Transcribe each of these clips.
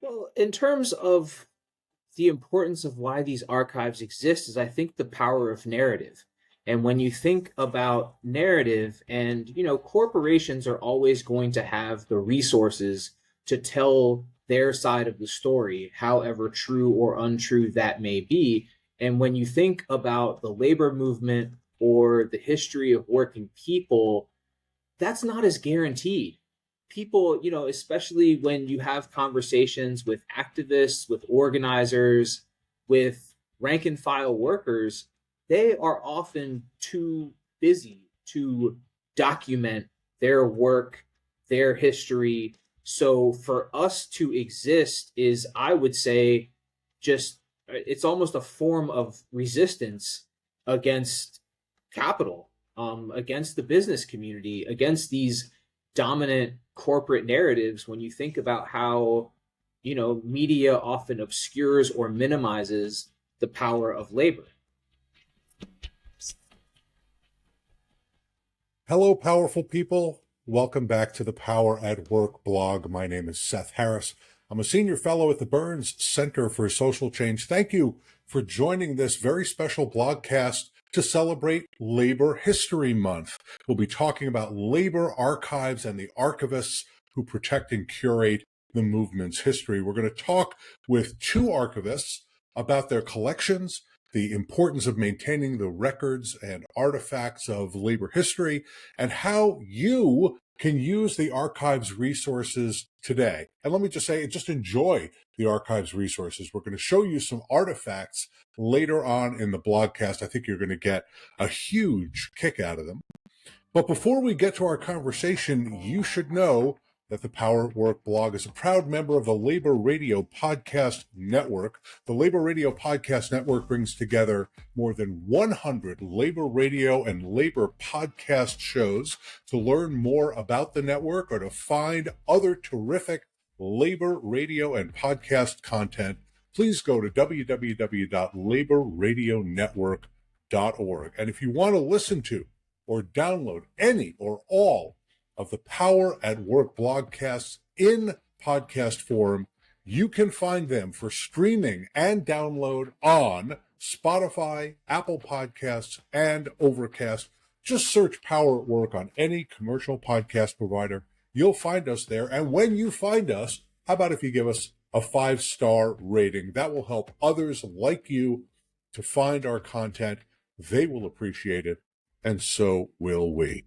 Well, in terms of the importance of why these archives exist is I think the power of narrative. And when you think about narrative and corporations are always going to have the resources to tell their side of the story, however true or untrue that may be. And when you think about the labor movement or the history of working people, that's not as guaranteed. People, especially when you have conversations with activists, with organizers, with rank and file workers, they are often too busy to document their work, their history. So for us to exist is, I would say, just it's almost a form of resistance against capital, against the business community, against these dominant corporate narratives. When you think about how, media often obscures or minimizes the power of labor. Hello, powerful people. Welcome back to the Power at Work blog. My name is Seth Harris. I'm a senior fellow at the Burns Center for Social Change. Thank you for joining this very special blogcast to celebrate Labor History Month. We'll be talking about labor archives and the archivists who protect and curate the movement's history. We're going to talk with two archivists about their collections, the importance of maintaining the records and artifacts of labor history, and how you can use the archives resources today. And let me just say, just enjoy the archives resources. We're going to show you some artifacts later on in the blogcast. I think you're going to get a huge kick out of them. But before we get to our conversation, you should know that the Power at Work blog is a proud member of the Labor Radio Podcast Network. The Labor Radio Podcast Network brings together more than 100 labor radio and labor podcast shows. To learn more about the network or to find other terrific labor radio and podcast content, please go to www.laborradionetwork.org. And if you want to listen to or download any or all of the Power at Work blogcasts in podcast form, you can find them for streaming and download on Spotify, Apple Podcasts, and Overcast. Just search Power at Work on any commercial podcast provider. You'll find us there. And when you find us, how about if you give us a 5-star rating? That will help others like you to find our content. They will appreciate it, and so will we.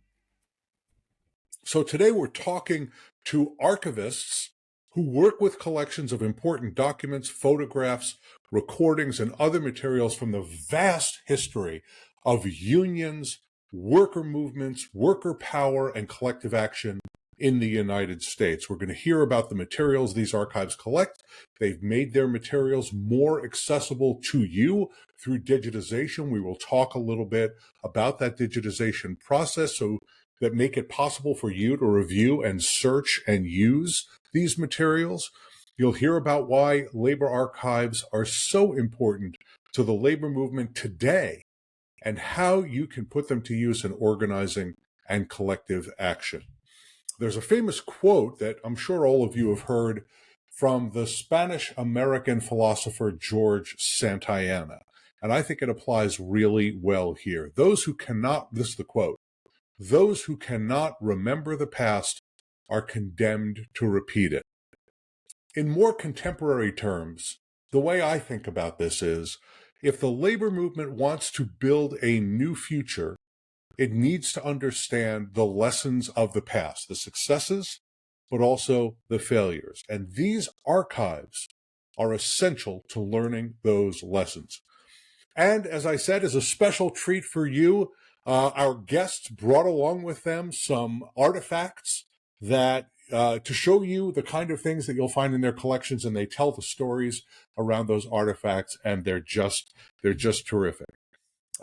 So today we're talking to archivists who work with collections of important documents, photographs, recordings, and other materials from the vast history of unions, worker movements, worker power, and collective action in the United States. We're going to hear about the materials these archives collect. They've made their materials more accessible to you through digitization. We will talk a little bit about that digitization process that make it possible for you to review and search and use these materials. You'll hear about why labor archives are so important to the labor movement today and how you can put them to use in organizing and collective action. There's a famous quote that I'm sure all of you have heard from the Spanish-American philosopher George Santayana, and I think it applies really well here. This is the quote, "Those who cannot remember the past are condemned to repeat it." In more contemporary terms, the way I think about this is, if the labor movement wants to build a new future, it needs to understand the lessons of the past, the successes, but also the failures. And these archives are essential to learning those lessons. And as I said, as a special treat for you, our guests brought along with them some artifacts that to show you the kind of things that you'll find in their collections, and they tell the stories around those artifacts, and they're just terrific.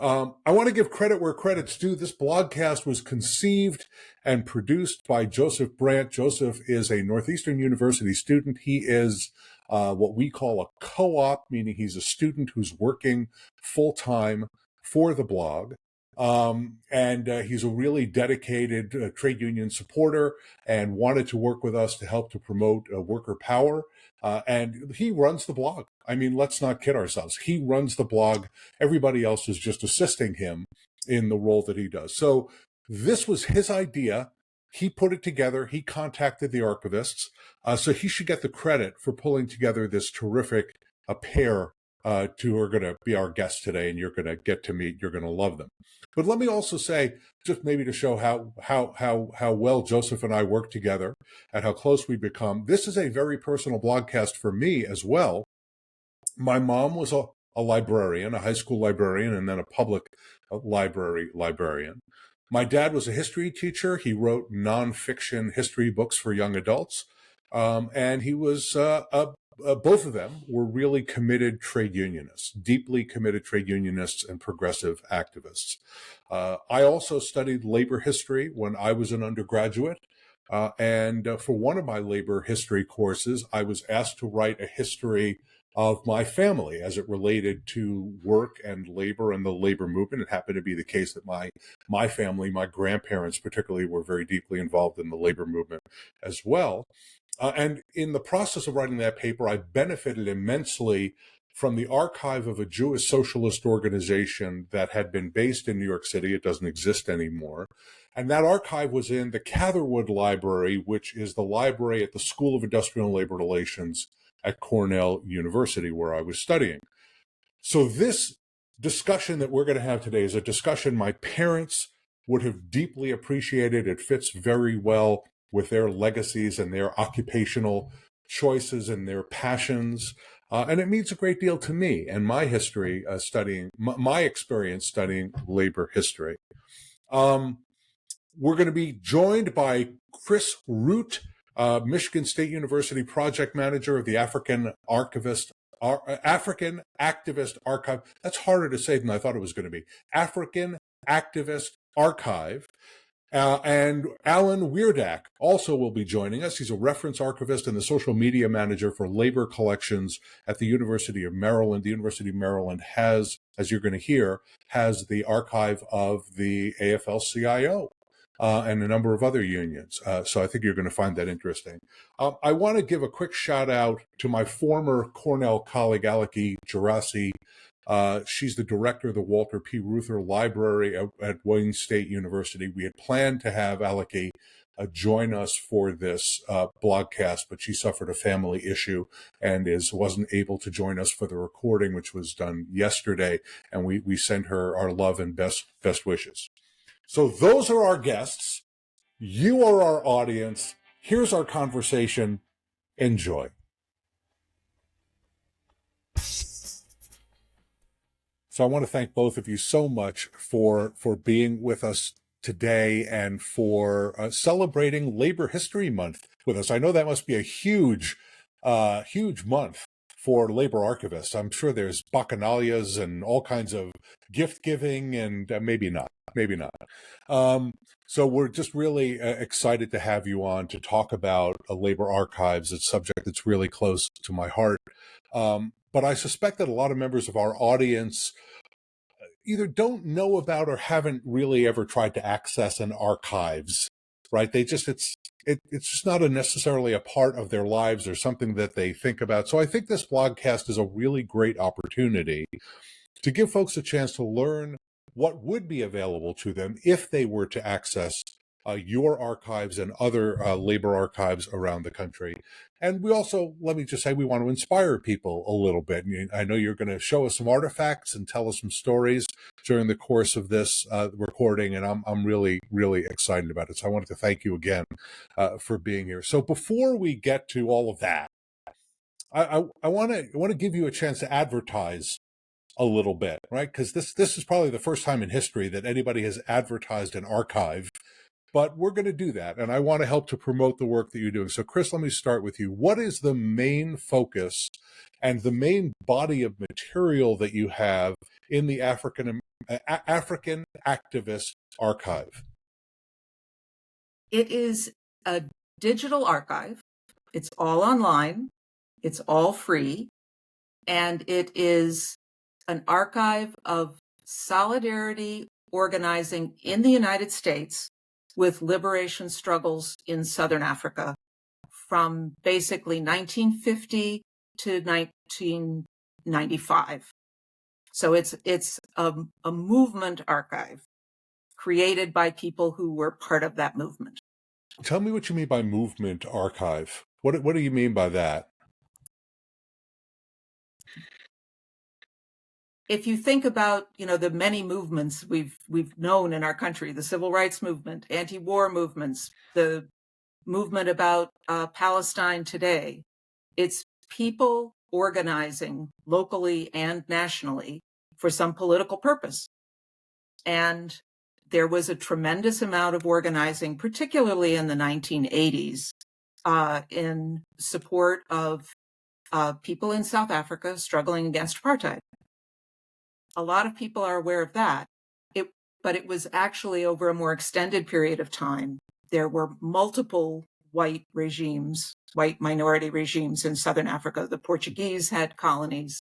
I want to give credit where credit's due. This blogcast was conceived and produced by Joseph Brandt. Joseph is a Northeastern University student. He is what we call a co-op, meaning he's a student who's working full-time for the blog. And he's a really dedicated trade union supporter and wanted to work with us to help to promote worker power And he runs the blog. I mean, let's not kid ourselves. He runs the blog. Everybody else is just assisting him in the role that he does. So this was his idea. He put it together. He contacted the archivists. So he should get the credit for pulling together this terrific pair who are going to be our guests today, and you're going to get to meet. You're going to love them. But let me also say, just maybe to show how well Joseph and I work together and how close we become. This is a very personal blogcast for me as well. My mom was a librarian, a high school librarian, and then a public librarian. My dad was a history teacher. He wrote nonfiction history books for young adults. And he was, both of them were really committed trade unionists, deeply committed trade unionists and progressive activists. I also studied labor history when I was an undergraduate. And for one of my labor history courses, I was asked to write a history of my family as it related to work and labor and the labor movement. It happened to be the case that my family, my grandparents particularly, were very deeply involved in the labor movement as well. And in the process of writing that paper, I benefited immensely from the archive of a Jewish socialist organization that had been based in New York City. It doesn't exist anymore. And that archive was in the Catherwood Library, which is the library at the School of Industrial and Labor Relations at Cornell University, where I was studying. So this discussion that we're going to have today is a discussion my parents would have deeply appreciated. It fits very well with their legacies and their occupational choices and their passions. And it means a great deal to me and my history studying, my experience studying labor history. We're going to be joined by Chris Root, Michigan State University project manager of the African Activist Archive. That's harder to say than I thought it was going to be. African Activist Archive. And Alan Weirdak also will be joining us. He's a reference archivist and the social media manager for labor collections at the University of Maryland. The University of Maryland has, as you're going to hear, has the archive of the AFL-CIO. And a number of other unions. So I think you're going to find that interesting. I want to give a quick shout out to my former Cornell colleague, Aleki Gerasi. She's the director of the Walter P. Reuther Library at Wayne State University. We had planned to have Aleki join us for this blogcast, but she suffered a family issue and wasn't able to join us for the recording, which was done yesterday. And we send her our love and best wishes. So those are our guests. You are our audience. Here's our conversation. Enjoy. So I want to thank both of you so much for being with us today and for celebrating Labor History Month with us. I know that must be a huge month for labor archivists. I'm sure there's bacchanalias and all kinds of gift giving, and maybe not. So we're just really excited to have you on to talk about labor archives. It's a subject that's really close to my heart. But I suspect that a lot of members of our audience either don't know about or haven't really ever tried to access an archives, right? It's just not necessarily a part of their lives or something that they think about. So I think this blogcast is a really great opportunity to give folks a chance to learn what would be available to them if they were to access your archives and other labor archives around the country. And we also, let me just say, we want to inspire people a little bit. I know you're going to show us some artifacts and tell us some stories during the course of this recording, and I'm really, really excited about it. So I wanted to thank you again for being here. So before we get to all of that, I want to give you a chance to advertise a little bit, right? Because this is probably the first time in history that anybody has advertised an archive, but we're going to do that. And I want to help to promote the work that you're doing. So Chris, let me start with you. What is the main focus and the main body of material that you have in the African Activist Archive? It is a digital archive. It's all online. It's all free. And it is an archive of solidarity organizing in the United States with liberation struggles in Southern Africa from basically 1950 to 1995. So it's a movement archive created by people who were part of that movement. Tell me what you mean by movement archive. What do you mean by that? If you think about, the many movements we've known in our country, the civil rights movement, anti-war movements, the movement about Palestine today, it's people organizing locally and nationally for some political purpose. And there was a tremendous amount of organizing, particularly in the 1980s, in support of people in South Africa struggling against apartheid. A lot of people are aware of that, but it was actually over a more extended period of time. There were multiple white minority regimes in Southern Africa. The Portuguese had colonies.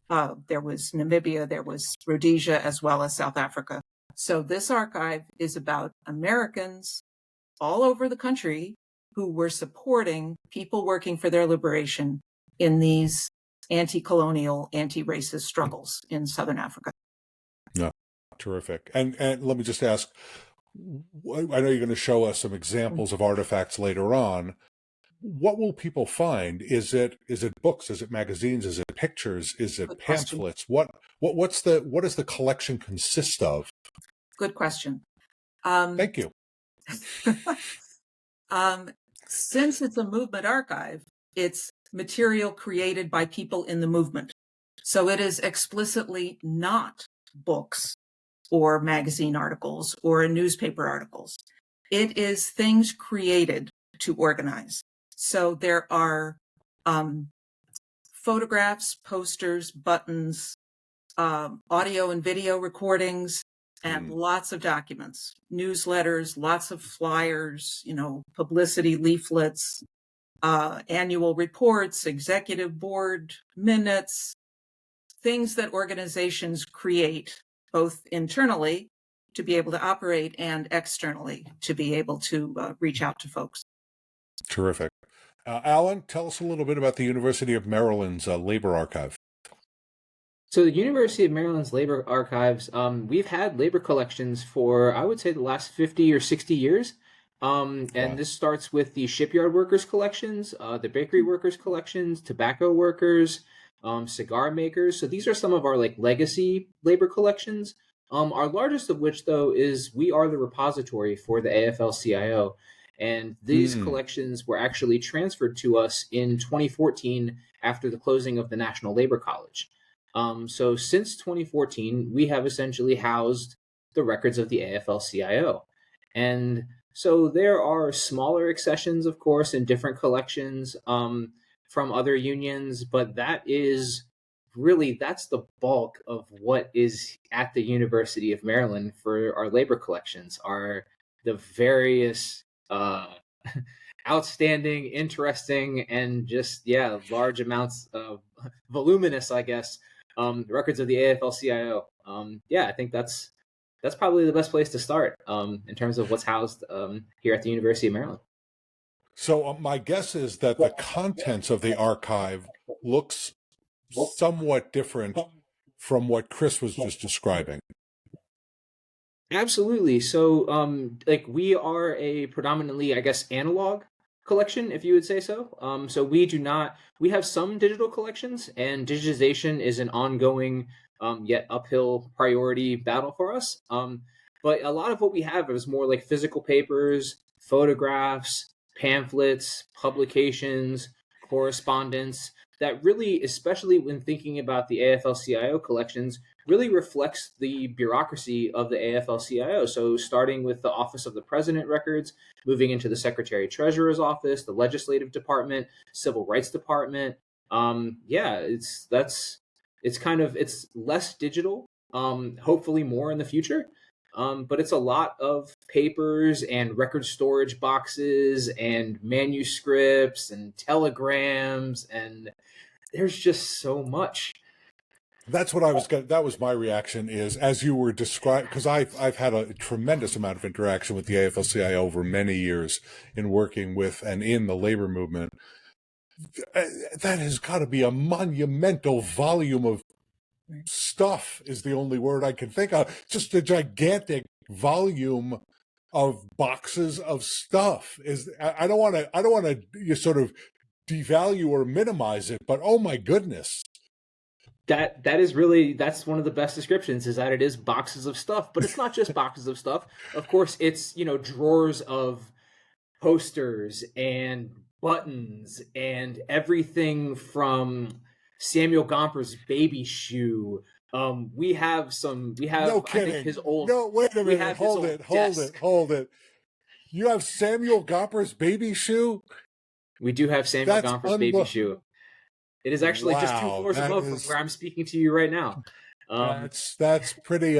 There was Namibia, there was Rhodesia, as well as South Africa. So this archive is about Americans all over the country who were supporting people working for their liberation in these anti-colonial, anti-racist struggles in Southern Africa. No, terrific. And let me just ask, I know you're going to show us some examples of artifacts later on. What will people find? Is it books? Is it magazines? Is it pictures? Is it Good pamphlets? What does the collection consist of? Good question. Thank you. Since it's a movement archive, it's material created by people in the movement. So it is explicitly not books or magazine articles or newspaper articles. It is things created to organize. So there are photographs, posters, buttons, audio and video recordings, and lots of documents, newsletters, lots of flyers, publicity leaflets, annual reports, executive board minutes, things that organizations create both internally to be able to operate and externally to be able to reach out to folks. Terrific. Alan, tell us a little bit about the University of Maryland's Labor Archive. So the University of Maryland's labor archives, we've had labor collections for, I would say, the last 50 or 60 years. And this starts with the shipyard workers collections, the bakery workers collections, tobacco workers, cigar makers. So these are some of our legacy labor collections. Our largest of which, though, is we are the repository for the AFL-CIO. And these collections were actually transferred to us in 2014 after the closing of the National Labor College. So since 2014, we have essentially housed the records of the AFL-CIO. And so there are smaller accessions, of course, in different collections from other unions, but that's the bulk of what is at the University of Maryland for our labor collections, are the various outstanding, interesting, and just, large amounts of voluminous, I guess, records of the AFL-CIO. I think that's probably the best place to start in terms of what's housed here at the University of Maryland. So my guess is that the contents of the archive looks somewhat different from what Chris was just describing. Absolutely. So, we are a predominantly, I guess, analog collection, if you would say so. So we have some digital collections, and digitization is an ongoing, yet uphill priority battle for us. But a lot of what we have is more like physical papers, photographs, pamphlets, publications, correspondence that really, especially when thinking about the AFL-CIO collections, really reflects the bureaucracy of the AFL-CIO. So starting with the Office of the President records, moving into the Secretary Treasurer's office, the Legislative Department, Civil Rights Department. It's less digital, hopefully more in the future. But it's a lot of papers and record storage boxes and manuscripts and telegrams, and there's just so much. That's what I was going. That was my reaction. Is as you were describing, because I've had a tremendous amount of interaction with the AFL-CIO over many years in working with and in the labor movement. That has got to be a monumental volume of stuff. Is the only word I can think of. Just a gigantic volume of boxes of stuff. I don't want to. I don't want to you sort of devalue or minimize it, but oh my goodness. That's one of the best descriptions, is that it is boxes of stuff, but it's not just boxes of stuff. Of course, it's, drawers of posters and buttons and everything from Samuel Gomper's baby shoe. We have, No I think, kidding. his old, No, wait a we minute. have his Hold old it. Hold it. desk. Hold it. You have Samuel Gomper's baby shoe? We do have Samuel That's Gomper's baby shoe. It is actually just two wow. floors That above from is where I'm speaking to you right now. that's pretty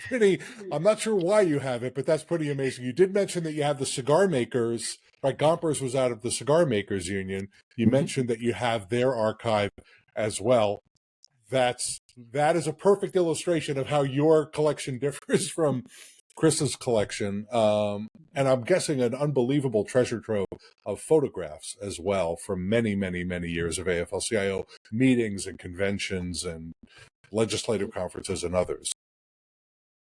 pretty. I'm not sure why you have it, but that's pretty amazing. You did mention that you have the cigar makers. Right, Gompers was out of the Cigar Makers Union. You mentioned that you have their archive as well. That is a perfect illustration of how your collection differs from Chris's collection, and I'm guessing an unbelievable treasure trove of photographs as well from many, many, many years of AFL-CIO meetings and conventions and legislative conferences and others.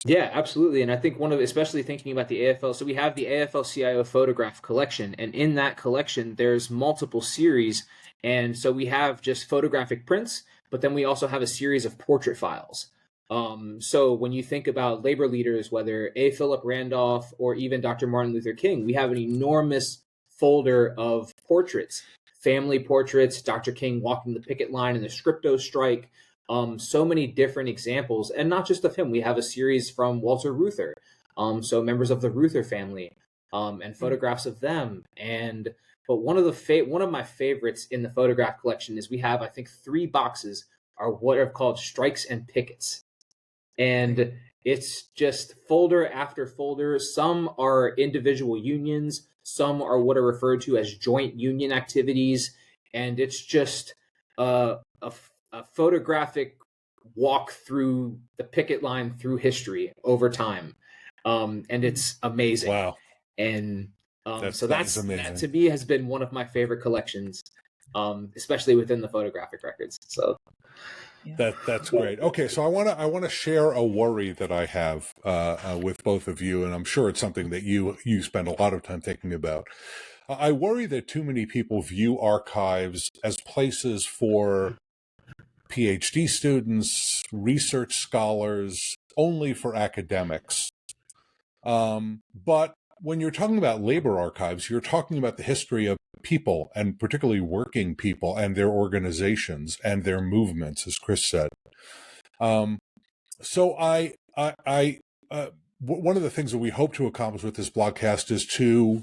Yeah, absolutely. And I think especially thinking about the AFL, so we have the AFL-CIO photograph collection, and in that collection, there's multiple series. And so we have just photographic prints, but then we also have a series of portrait files. So when you think about labor leaders, whether A. Philip Randolph or even Dr. Martin Luther King, we have an enormous folder of portraits, family portraits, Dr. King walking the picket line in the Scripto strike, so many different examples, and not just of him. We have a series from Walter Reuther, so members of the Reuther family, and photographs of them. But one of my favorites in the photograph collection is we have, I think, 3 boxes are what are called strikes and pickets, and it's just folder after folder. Some are individual unions, some are what are referred to as joint union activities, and it's just a photographic walk through the picket line through history over time, and it's amazing. Wow, And so that is that amazing. to me has been one of my favorite collections, especially within the photographic records. So That's great. Okay, so I want to share a worry that I have with both of you, and I'm sure it's something that you spend a lot of time thinking about. I worry that too many people view archives as places for PhD students, research scholars, only for academics. But when you're talking about labor archives, you're talking about the history of people, and particularly working people and their organizations and their movements, as Chris said. So one of the things that we hope to accomplish with this blogcast is to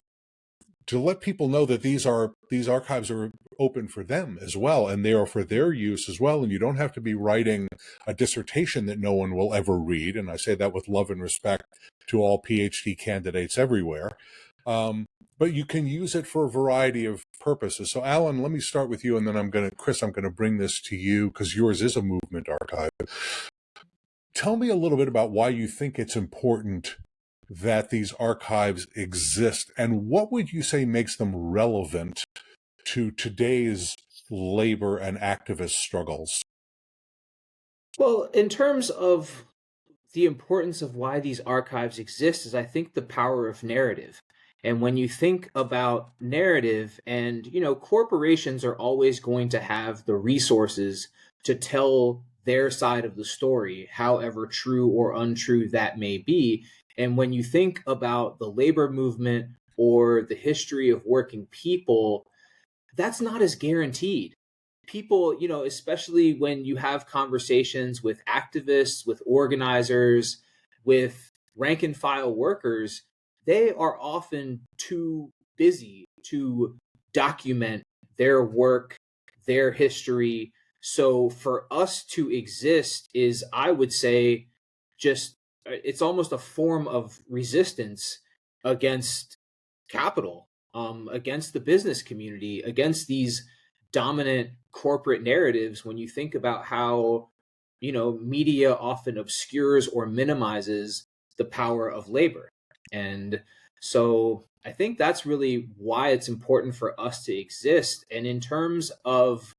let people know that these archives are open for them as well, and they are for their use as well. And you don't have to be writing a dissertation that no one will ever read. And I say that with love and respect to all PhD candidates everywhere. But you can use it for a variety of purposes. So Alan, let me start with you, and then Chris, I'm going to bring this to you because yours is a movement archive. Tell me a little bit about why you think it's important that these archives exist, and what would you say makes them relevant to today's labor and activist struggles? well, in terms of the importance of why these archives exist, is I think the power of narrative. And when you think about narrative, and corporations are always going to have the resources to tell their side of the story, however true or untrue that may be. And when you think about the labor movement or the history of working people, that's not as guaranteed. People, especially when you have conversations with activists, with organizers, with rank and file workers, they are often too busy to document their work, their history. So for us to exist is, I would say, just it's almost a form of resistance against capital, against the business community, against these dominant corporate narratives. When you think about how media often obscures or minimizes the power of labor. And so I think that's really why it's important for us to exist. And in terms of,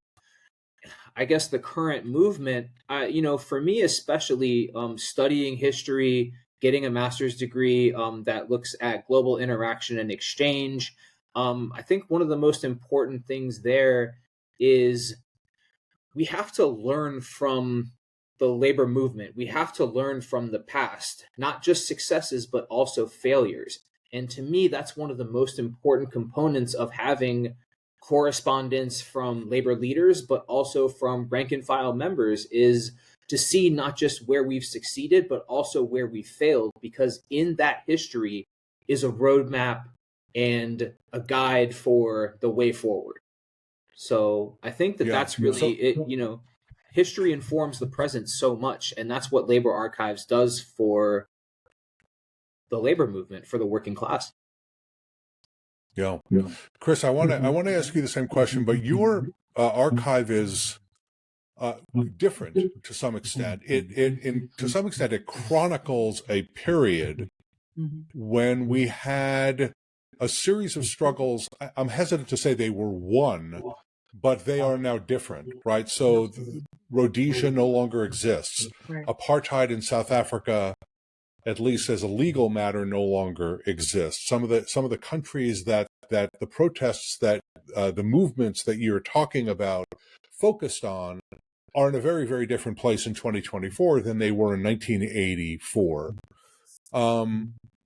I guess, the current movement, for me especially, studying history, getting a master's degree that looks at global interaction and exchange, I think one of the most important things there is we have to learn from the labor movement. We have to learn from the past, not just successes, but also failures. And to me, that's one of the most important components of having correspondence from labor leaders, but also from rank and file members, is to see not just where we've succeeded, but also where we failed, because in that history is a roadmap and a guide for the way forward. So I think that that's really it. History informs the present so much, and that's what labor archives does for the labor movement, for the working class. Yeah. Chris, I want to ask you the same question, but your archive is different to some extent. To some extent, it chronicles a period when we had a series of struggles. I'm hesitant to say they were won, but they are now different, right? So Rhodesia no longer exists. Right. Apartheid in South Africa, at least as a legal matter, no longer exists. Some of the countries that the protests, that the movements that you're talking about focused on, are in a very, very different place in 2024 than they were in 1984.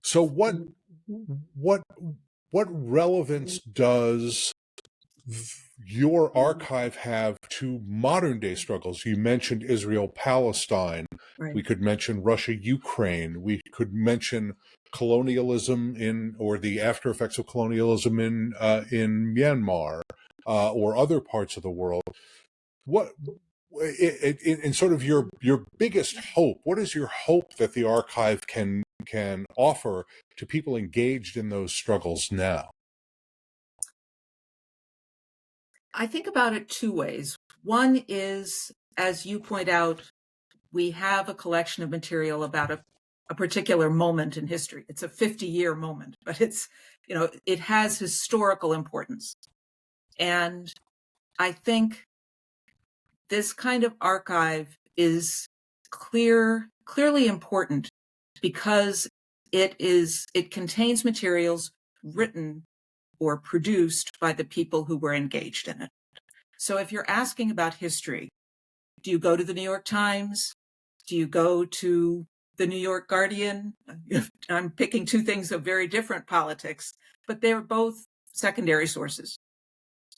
So what relevance does your archive have to modern day struggles? You mentioned Israel, Palestine. Right. We could mention Russia, Ukraine. We could mention colonialism or the after effects of colonialism in Myanmar, or other parts of the world. What, in sort of your biggest hope, what is your hope that the archive can offer to people engaged in those struggles now? I think about it two ways. One is, as you point out, we have a collection of material about a particular moment in history. It's a 50-year moment, but it has historical importance. And I think this kind of archive is clearly important because it contains materials written or produced by the people who were engaged in it. So if you're asking about history, do you go to the New York Times? Do you go to the New York Guardian? I'm picking two things of very different politics, but they're both secondary sources.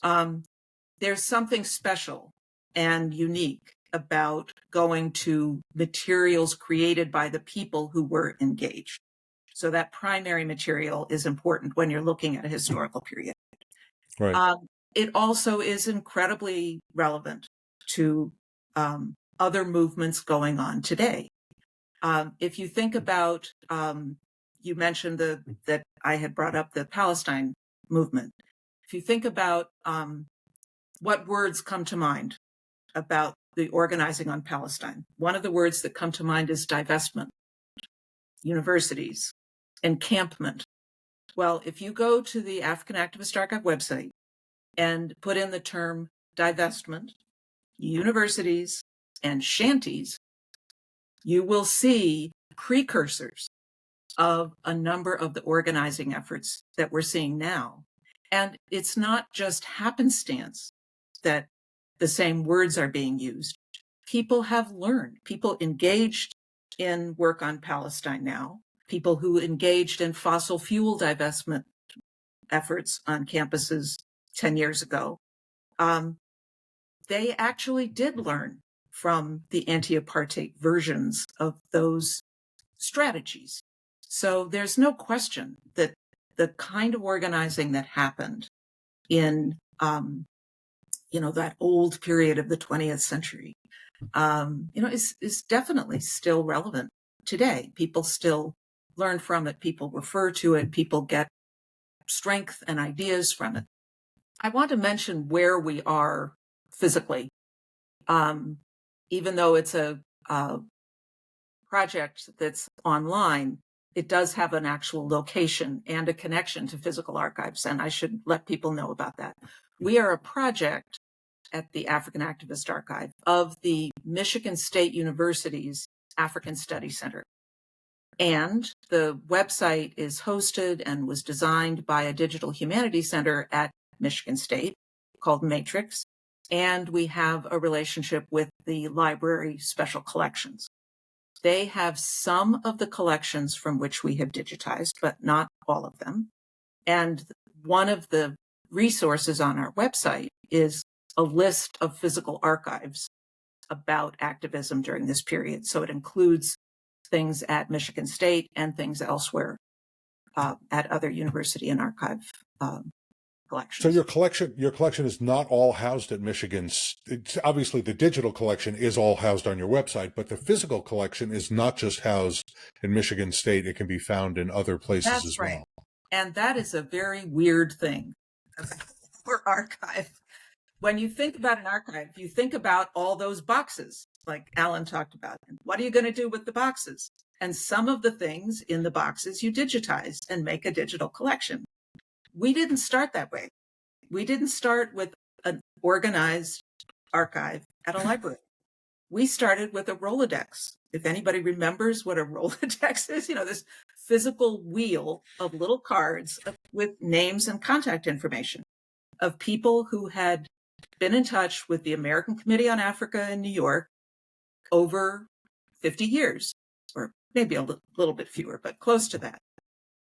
There's something special and unique about going to materials created by the people who were engaged. So that primary material is important when you're looking at a historical period. Right. It also is incredibly relevant to other movements going on today. If you think about, you mentioned that I had brought up the Palestine movement. If you think about what words come to mind about the organizing on Palestine, one of the words that come to mind is divestment, universities, encampment. Well, if you go to the African Activist Archive website and put in the term divestment, universities, and shanties, you will see precursors of a number of the organizing efforts that we're seeing now. And it's not just happenstance that the same words are being used. People have learned, people engaged in work on Palestine now, people who engaged in fossil fuel divestment efforts on campuses 10 years ago, they actually did learn from the anti-apartheid versions of those strategies. So there's no question that the kind of organizing that happened in, that old period of the 20th century, is definitely still relevant today. People still learn from it. People refer to it. People get strength and ideas from it. I want to mention where we are physically, even though it's a project that's online, it does have an actual location and a connection to physical archives, and I should let people know about that. We are a project at the African Activist Archive of the Michigan State University's African Study Center. And the website is hosted and was designed by a digital humanities center at Michigan State called Matrix. And we have a relationship with the library special collections. They have some of the collections from which we have digitized, but not all of them. And one of the resources on our website is a list of physical archives about activism during this period. So it includes things at Michigan State and things elsewhere at other university and archive collections. So your collection is not all housed at Michigan's. Obviously, the digital collection is all housed on your website, but the physical collection is not just housed in Michigan State. It can be found in other places That's as right. well. And that is a very weird thing for archive. When you think about an archive, you think about all those boxes, like Alan talked about. What are you going to do with the boxes? And some of the things in the boxes you digitize and make a digital collection. We didn't start that way. We didn't start with an organized archive at a library. We started with a Rolodex. If anybody remembers what a Rolodex is, this physical wheel of little cards with names and contact information of people who had been in touch with the American Committee on Africa in New York over 50 years, or maybe a little bit fewer, but close to that.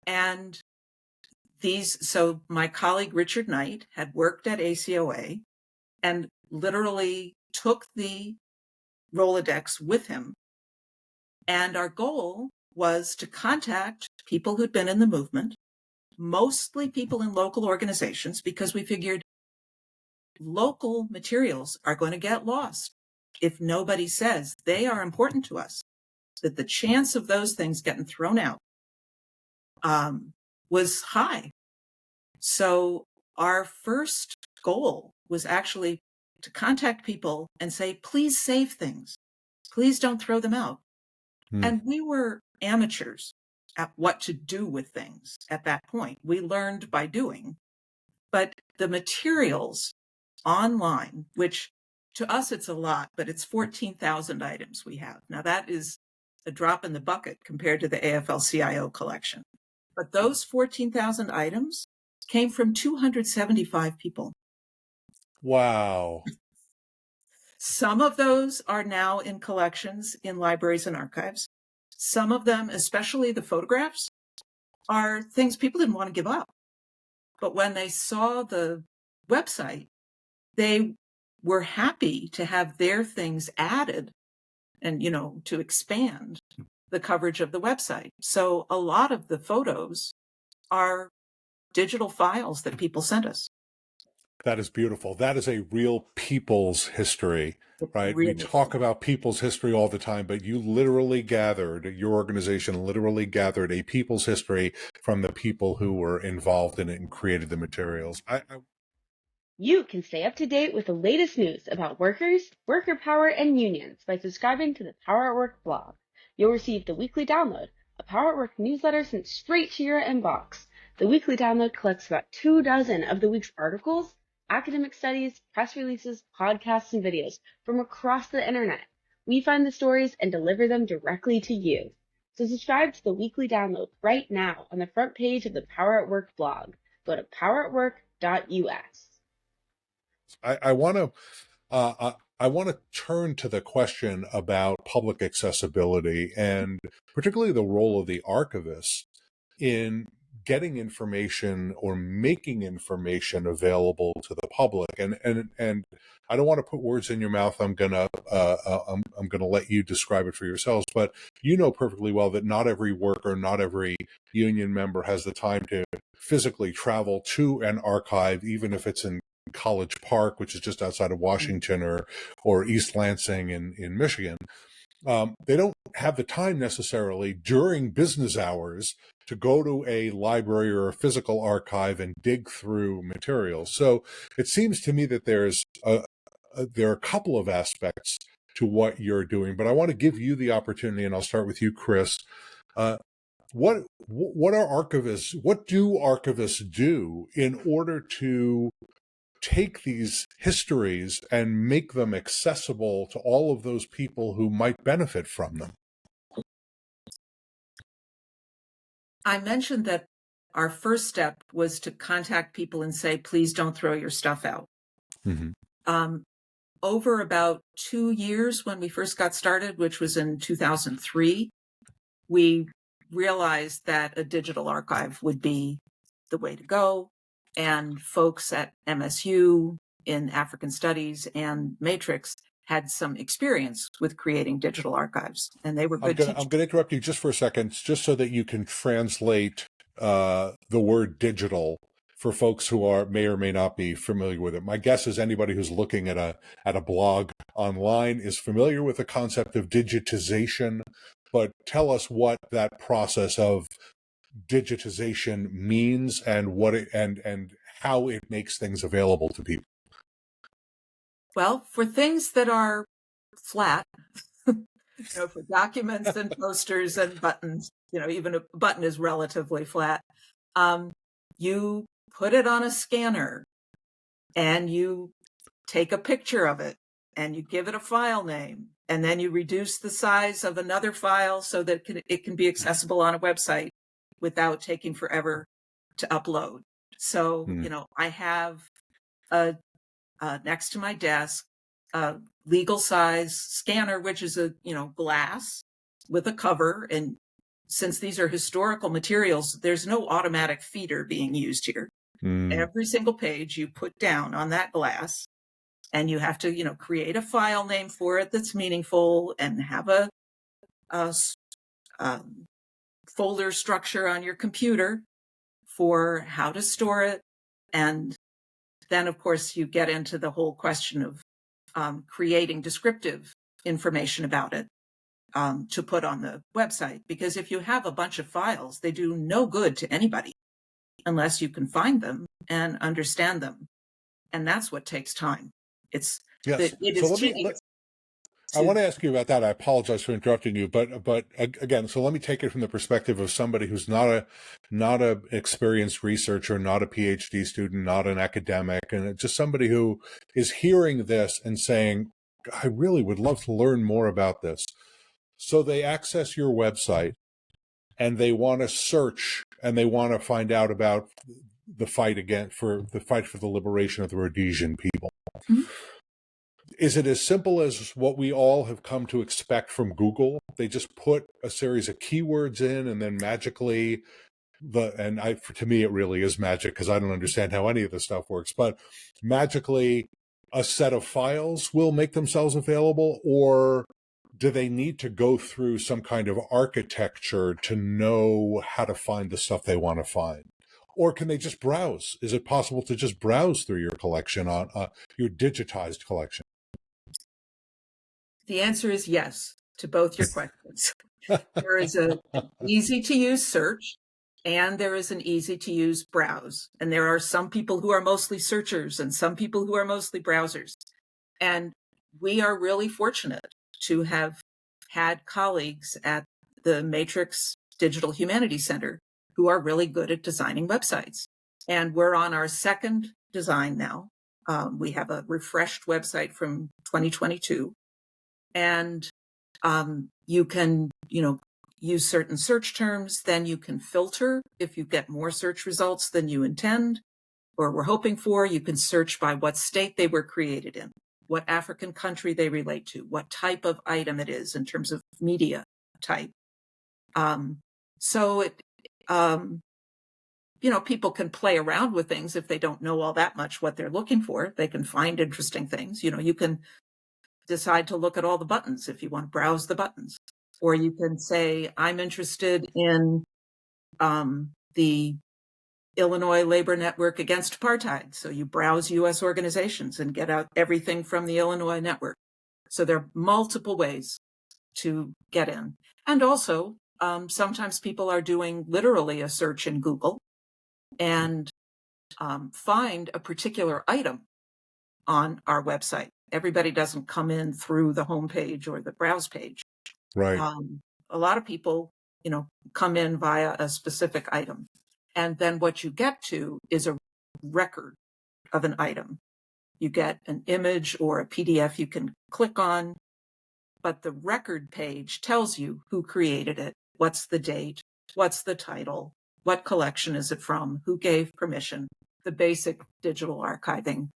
And so my colleague Richard Knight had worked at ACOA and literally took the Rolodex with him. And our goal was to contact people who'd been in the movement, mostly people in local organizations, because we figured local materials are going to get lost if nobody says they are important to us, that the chance of those things getting thrown out was high. So our first goal was actually to contact people and say, please save things. Please don't throw them out. And we were amateurs at what to do with things at that point. We learned by doing. But the materials online, which to us it's a lot, but it's 14,000 items we have. Now that is a drop in the bucket compared to the AFL-CIO collection. But those 14,000 items came from 275 people. Wow. Some of those are now in collections in libraries and archives. Some of them, especially the photographs, are things people didn't want to give up. But when they saw the website, they were happy to have their things added and, to expand the coverage of the website. So a lot of the photos are digital files that people sent us. That is beautiful. That is a real people's history, right? Really We talk about people's history all the time, but your organization literally gathered a people's history from the people who were involved in it and created the materials. You can stay up to date with the latest news about workers, worker power, and unions by subscribing to the Power at Work blog. You'll receive the weekly download, a Power at Work newsletter sent straight to your inbox. The weekly download collects about 24 of the week's articles, academic studies, press releases, podcasts, and videos from across the internet. We find the stories and deliver them directly to you. So subscribe to the weekly download right now on the front page of the Power at Work blog. Go to poweratwork.us. I want to turn to the question about public accessibility and particularly the role of the archivists in getting information or making information available to the public. And I don't want to put words in your mouth. I'm gonna let you describe it for yourselves. But you know perfectly well that not every worker, not every union member has the time to physically travel to an archive, even if it's in College Park, which is just outside of Washington, or East Lansing in Michigan. They don't have the time necessarily during business hours to go to a library or a physical archive and dig through materials. So it seems to me that there are a couple of aspects to what you're doing. But I want to give you the opportunity, and I'll start with you, Chris. What are archivists? What do archivists do in order to take these histories and make them accessible to all of those people who might benefit from them? I mentioned that our first step was to contact people and say, please don't throw your stuff out. Mm-hmm. Over about 2 years when we first got started, which was in 2003, we realized that a digital archive would be the way to go. And folks at MSU in African Studies and Matrix had some experience with creating digital archives, and they were good teachers. I'm going to interrupt you just for a second, just so that you can translate the word digital for folks who may or may not be familiar with it. My guess is anybody who's looking at a blog online is familiar with the concept of digitization, but tell us what that process of digitization means and what it and how it makes things available to people. Well, for things that are flat, for documents and posters and buttons, even a button is relatively flat. You put it on a scanner and you take a picture of it and you give it a file name, and then you reduce the size of another file so that it can be accessible on a website without taking forever to upload. So, I have next to my desk a legal size scanner, which is a glass with a cover. And since these are historical materials, there's no automatic feeder being used here. Every single page you put down on that glass, and you have to create a file name for it that's meaningful and have a folder structure on your computer for how to store it. And then, of course, you get into the whole question of creating descriptive information about it to put on the website. Because if you have a bunch of files, they do no good to anybody unless you can find them and understand them. And that's what takes time. Yes. I want to ask you about that. I apologize for interrupting you, but again, so let me take it from the perspective of somebody who's not a experienced researcher, not a PhD student, not an academic, and just somebody who is hearing this and saying, I really would love to learn more about this. So they access your website and they want to search and they want to find out about the fight for the liberation of the Rhodesian people. Mm-hmm. Is it as simple as what we all have come to expect from Google? They just put a series of keywords in, and then magically, to me, it really is magic because I don't understand how any of this stuff works. But magically, a set of files will make themselves available, or do they need to go through some kind of architecture to know how to find the stuff they want to find? Or can they just browse? Is it possible to just browse through your collection on your digitized collection? The answer is yes to both your questions. There is an easy-to-use search, and there is an easy-to-use browse. And there are some people who are mostly searchers and some people who are mostly browsers. And we are really fortunate to have had colleagues at the Matrix Digital Humanities Center who are really good at designing websites. And we're on our second design now. We have a refreshed website from 2022. And you can, use certain search terms. Then you can filter if you get more search results than you intend or were hoping for. You can search by what state they were created in, what African country they relate to, what type of item it is in terms of media type. So it, people can play around with things if they don't know all that much what they're looking for. They can find interesting things. You can decide to look at all the buttons if you want to browse the buttons. Or you can say, I'm interested in the Illinois Labor Network Against Apartheid. So you browse U.S. organizations and get out everything from the Illinois network. So there are multiple ways to get in. And also, sometimes people are doing literally a search in Google and find a particular item on our website. everybody doesn't come in through the homepage or the browse page. Right. A lot of people, come in via a specific item. And then what you get to is a record of an item. You get an image or a PDF you can click on, but the record page tells you who created it, what's the date, what's the title, what collection is it from, who gave permission, the basic digital archiving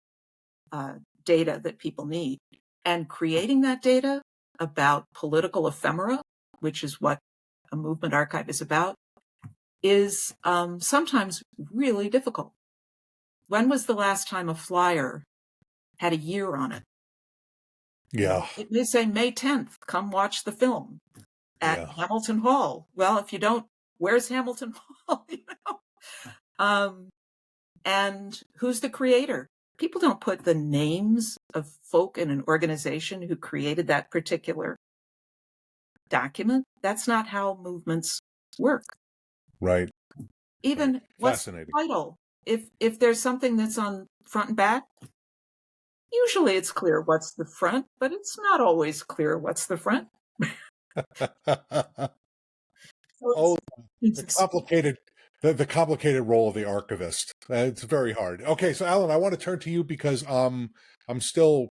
data that people need. And creating that data about political ephemera, which is what a movement archive is about, is sometimes really difficult. When was the last time a flyer had a year on it? Yeah. It may say May 10th, come watch the film at Hamilton Hall. Well, if you don't, where's Hamilton Hall? And who's the creator? People don't put the names of folk in an organization who created that particular document. That's not how movements work. Right. Even Right. what's the title? If there's something that's on front and back, usually it's clear what's the front, but it's not always clear what's the front. The complicated role of the archivist. It's very hard. Okay, so Alan, I want to turn to you because I'm still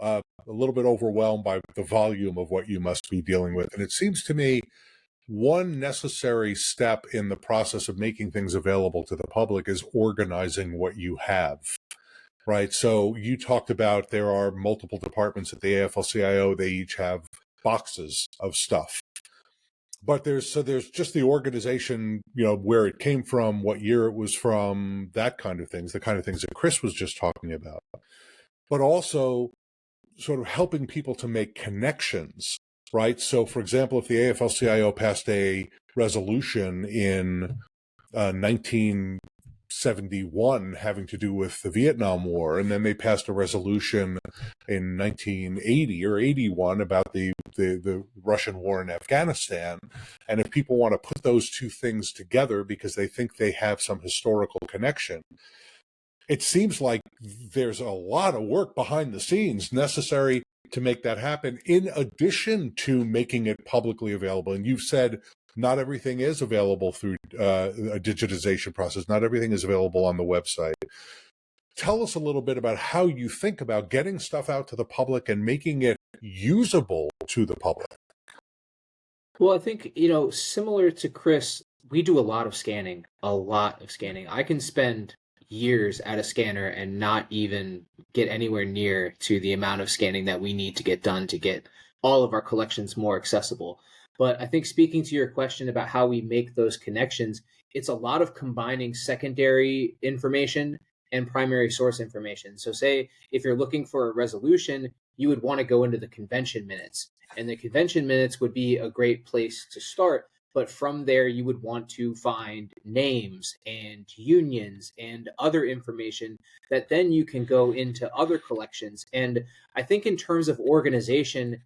a little bit overwhelmed by the volume of what you must be dealing with. And it seems to me one necessary step in the process of making things available to the public is organizing what you have. Right. So you talked about there are multiple departments at the AFL-CIO. They each have boxes of stuff. But there's just the organization, where it came from, what year it was from, that kind of things, the kind of things that Chris was just talking about. But also sort of helping people to make connections, right? So, for example, if the AFL-CIO passed a resolution in 1971 having to do with the Vietnam War, and then they passed a resolution in 1980 or 81 about the Russian war in Afghanistan. And if people want to put those two things together because they think they have some historical connection, it seems like there's a lot of work behind the scenes necessary to make that happen, in addition to making it publicly available. And you've said not everything is available through a digitization process. Not everything is available on the website. Tell us a little bit about how you think about getting stuff out to the public and making it usable to the public. Well, I think, similar to Chris, we do a lot of scanning, I can spend years at a scanner and not even get anywhere near to the amount of scanning that we need to get done to get all of our collections more accessible. But I think, speaking to your question about how we make those connections, it's a lot of combining secondary information and primary source information. So say if you're looking for a resolution, you would want to go into the convention minutes. And the convention minutes would be a great place to start. But from there, you would want to find names and unions and other information that then you can go into other collections. And I think in terms of organization,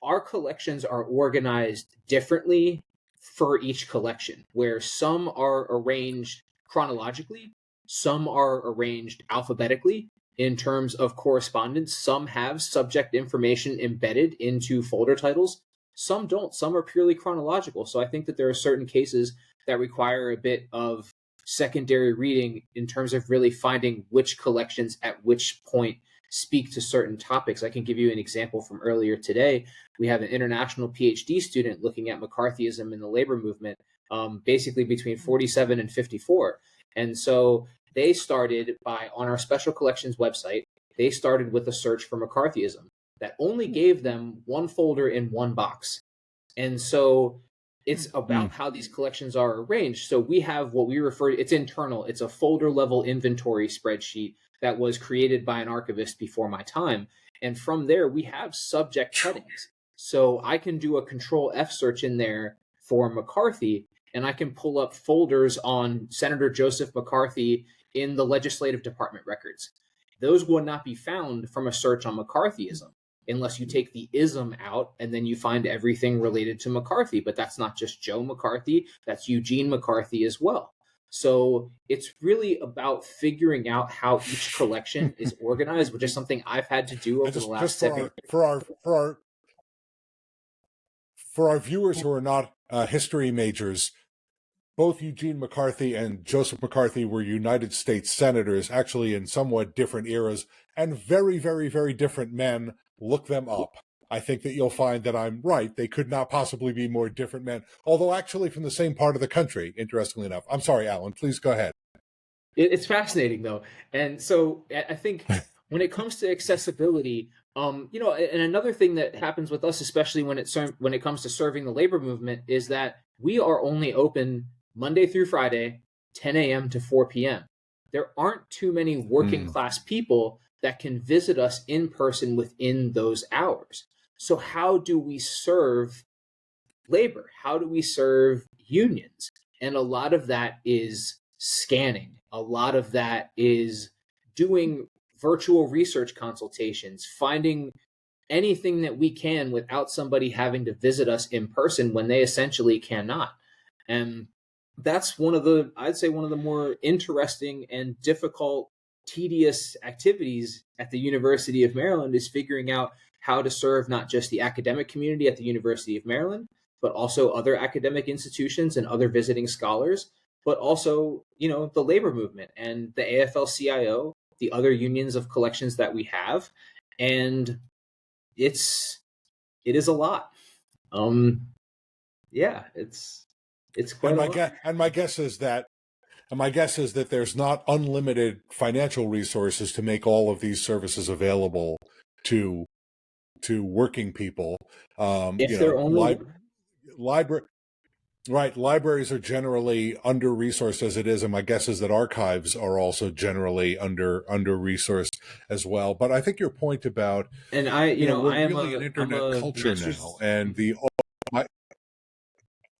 our collections are organized differently for each collection, where some are arranged chronologically, some are arranged alphabetically in terms of correspondence. Some have subject information embedded into folder titles. Some don't. Some are purely chronological. So I think that there are certain cases that require a bit of secondary reading in terms of really finding which collections at which point speak to certain topics. I can give you an example from earlier today. We have an international PhD student looking at McCarthyism in the labor movement, basically between 47 and 54. And so they started on our special collections website, they started with a search for McCarthyism that only gave them one folder in one box. And so it's about how these collections are arranged. So we have what we refer to, it's internal, it's a folder level inventory spreadsheet that was created by an archivist before my time. And from there, we have subject headings. So I can do a control F search in there for McCarthy, and I can pull up folders on Senator Joseph McCarthy in the legislative department records. Those would not be found from a search on McCarthyism unless you take the ism out and then you find everything related to McCarthy. But that's not just Joe McCarthy, that's Eugene McCarthy as well. So it's really about figuring out how each collection is organized, which is something I've had to do And over the just last for 7 years. our viewers who are not history majors, both Eugene McCarthy and Joseph McCarthy were United States senators, actually in somewhat different eras, and very, very, very different men. Look them up. I think that you'll find that I'm right. They could not possibly be more different men, although actually from the same part of the country, interestingly enough. I'm sorry, Alan, please go ahead. It's fascinating though, and so I think when it comes to accessibility, and another thing that happens with us, especially when it comes to serving the labor movement, is that we are only open Monday through Friday, 10 a.m. to 4 p.m. There aren't too many working class people that can visit us in person within those hours. So how do we serve labor? How do we serve unions? And a lot of that is scanning. A lot of that is doing virtual research consultations, finding anything that we can without somebody having to visit us in person when they essentially cannot. And that's I'd say one of the more interesting and difficult, tedious activities at the University of Maryland is figuring out how to serve not just the academic community at the University of Maryland, but also other academic institutions and other visiting scholars, but also, the labor movement and the AFL-CIO, the other unions of collections that we have. And it is a lot. Yeah, it's quite And a lot. my guess is that there's not unlimited financial resources to make all of these services available to working people. If they're only Library. Right. Libraries are generally under-resourced as it is, and my guess is that archives are also generally under-resourced as well. But I think your point about, and we're I am really an I'm internet a culture master's. now, and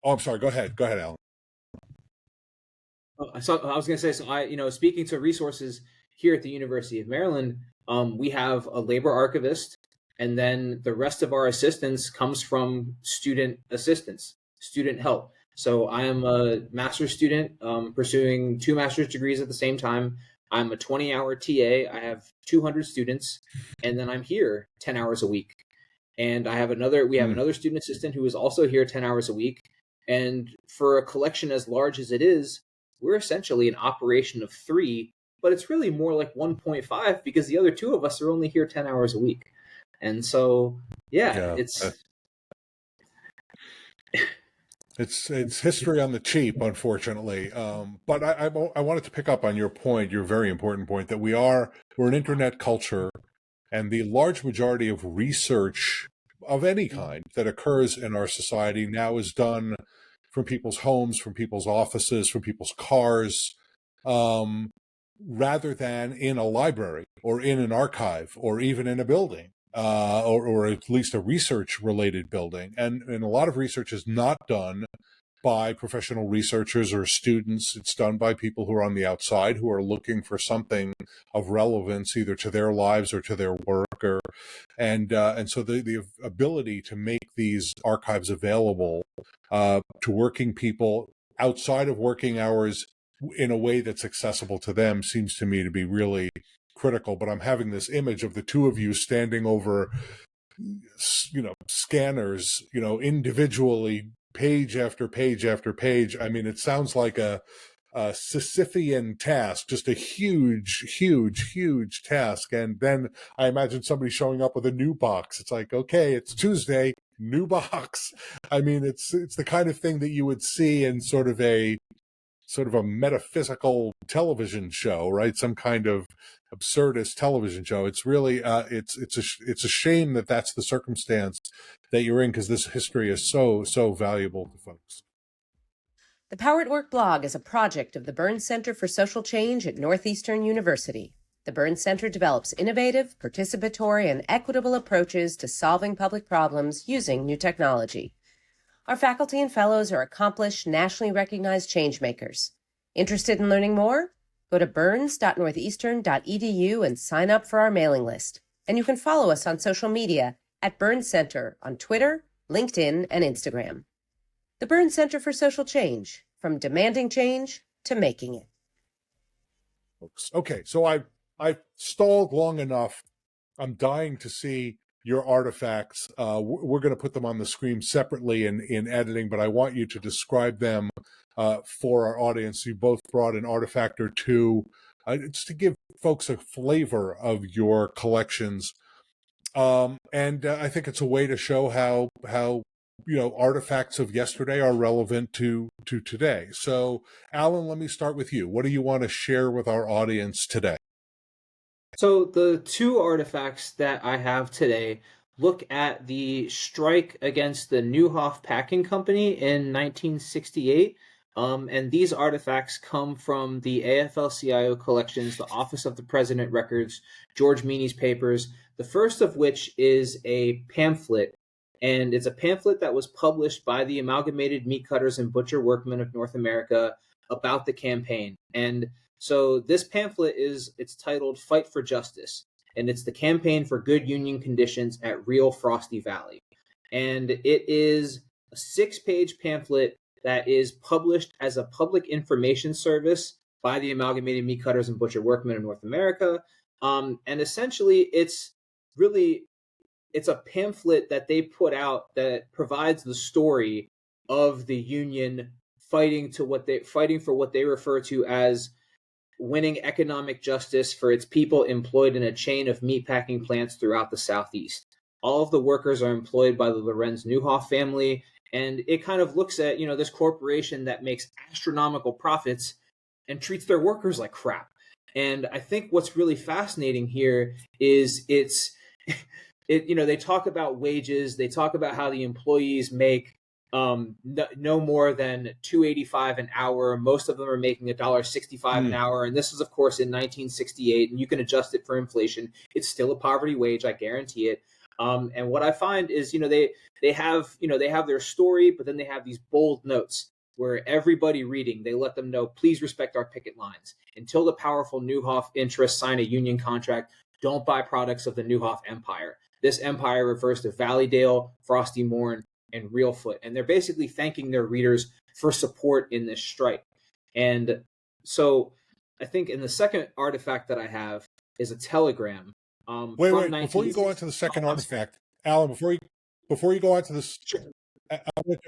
I'm sorry. Go ahead, Alan. So I was going to say, so speaking to resources here at the University of Maryland, we have a labor archivist, and then the rest of our assistance comes from student assistance, student help. So I am a master's student pursuing 2 master's degrees at the same time. I'm a 20-hour TA. I have 200 students, and then I'm here 10 hours a week. And we have another student assistant who is also here 10 hours a week. And for a collection as large as it is, we're essentially an operation of 3, but it's really more like 1.5 because the other 2 of us are only here 10 hours a week. And so, It's history on the cheap, unfortunately. But I wanted to pick up on your very important point, that we're an internet culture, and the large majority of research of any kind that occurs in our society now is done from people's homes, from people's offices, from people's cars, rather than in a library or in an archive or even in a building. Or at least a research-related building. And a lot of research is not done by professional researchers or students. It's done by people who are on the outside, who are looking for something of relevance either to their lives or to their work. And so the ability to make these archives available to working people outside of working hours in a way that's accessible to them seems to me to be really critical. But I'm having this image of the 2 of you standing over, scanners, individually, page after page after page. I mean, it sounds like a Sisyphean task, just a huge, huge, huge task. And then I imagine somebody showing up with a new box. It's like, okay, it's Tuesday, new box. I mean, it's the kind of thing that you would see in sort of a metaphysical television show, right? Some kind of absurdist television show. It's really it's a shame that that's the circumstance that you're in, because this history is so valuable to folks. The Power at Work blog is a project of the Burns Center for Social Change at Northeastern University. The Burns Center develops innovative, participatory, and equitable approaches to solving public problems using new technology. Our faculty and fellows are accomplished, nationally recognized changemakers. Interested in learning more? Go to burns.northeastern.edu and sign up for our mailing list. And you can follow us on social media at Burns Center on Twitter, LinkedIn, and Instagram. The Burns Center for Social Change, from demanding change to making it. Okay, so I've stalled long enough. I'm dying to see your artifacts. We're going to put them on the screen separately in editing, but I want you to describe them for our audience. You both brought an artifact or two, just to give folks a flavor of your collections. And I think it's a way to show how artifacts of yesterday are relevant to today. So, Alan, let me start with you. What do you want to share with our audience today? So the two artifacts that I have today look at the strike against the Neuhoff Packing Company in 1968. And these artifacts come from the AFL-CIO collections, the Office of the President Records, George Meany's papers, the first of which is a pamphlet. And it's a pamphlet that was published by the Amalgamated Meat Cutters and Butcher Workmen of North America about the campaign. And so this pamphlet it's titled Fight for Justice, and it's the campaign for good union conditions at real Frosty Valley. And it is a 6-page pamphlet that is published as a public information service by the Amalgamated Meat Cutters and Butcher Workmen of North America. And essentially it's a pamphlet that they put out that provides the story of the union fighting for what they refer to as winning economic justice for its people employed in a chain of meatpacking plants throughout the Southeast. All of the workers are employed by the Lorenz Neuhoff family, and it kind of looks at, this corporation that makes astronomical profits and treats their workers like crap. And I think what's really fascinating here is they talk about wages, they talk about how the employees make no more than $2.85 an hour. Most of them are making $1.65 an hour. And this was, of course, in 1968, and you can adjust it for inflation. It's still a poverty wage, I guarantee it. And what I find is, they have their story, but then they have these bold notes where everybody reading, they let them know, please respect our picket lines. Until the powerful Neuhoff interests sign a union contract, don't buy products of the Neuhoff empire. This empire refers to Valleydale, Frosty Morn, and Reelfoot. And they're basically thanking their readers for support in this strike. And so I think in the second artifact that I have is a telegram. Wait, before you go on to the second artifact, Alan, before you go on to this, Sure.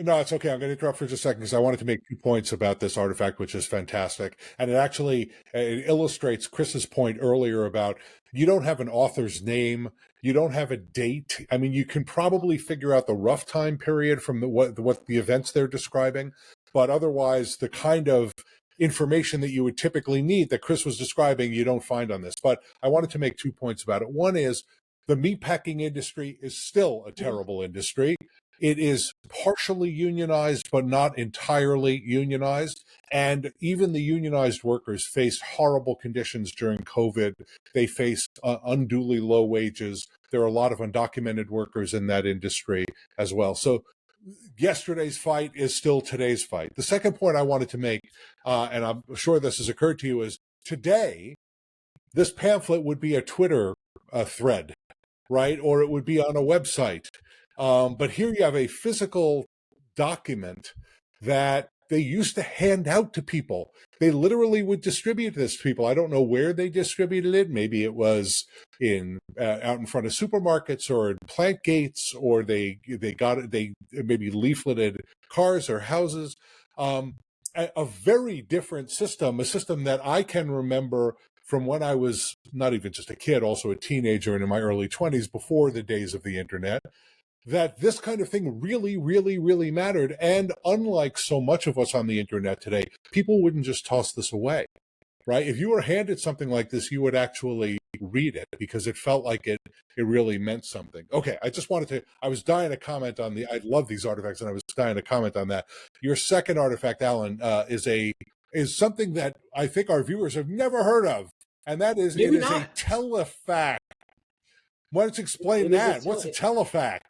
no, it's okay. I'm going to interrupt for just a second because I wanted to make 2 points about this artifact, which is fantastic. And it illustrates Chris's point earlier about you don't have an author's name, you don't have a date. I mean, you can probably figure out the rough time period from what the events they're describing, but otherwise the kind of information that you would typically need that Chris was describing, you don't find on this. But I wanted to make 2 points about it. One is the meatpacking industry is still a terrible industry. It is partially unionized, but not entirely unionized. And even the unionized workers faced horrible conditions during COVID. They faced unduly low wages. There are a lot of undocumented workers in that industry as well. So yesterday's fight is still today's fight. The second point I wanted to make, and I'm sure this has occurred to you, is today, this pamphlet would be a Twitter thread, right? Or it would be on a website. But here you have a physical document that they used to hand out to people. They literally would distribute this to people. I don't know where they distributed it. Maybe it was out in front of supermarkets or in plant gates, or they maybe leafleted cars or houses. A very different system, a system that I can remember from when I was not even just a kid, also a teenager and in my early 20s, before the days of the internet, that this kind of thing really, really, really mattered. And unlike so much of what's on the internet today, people wouldn't just toss this away, right? If you were handed something like this, you would actually read it because it felt like it really meant something. Okay, I was dying to comment on I love these artifacts, and I was dying to comment on that. Your second artifact, Alan, is something that I think our viewers have never heard of, and that is Maybe it is not. a telefax. Why don't you explain that? What's a telefax?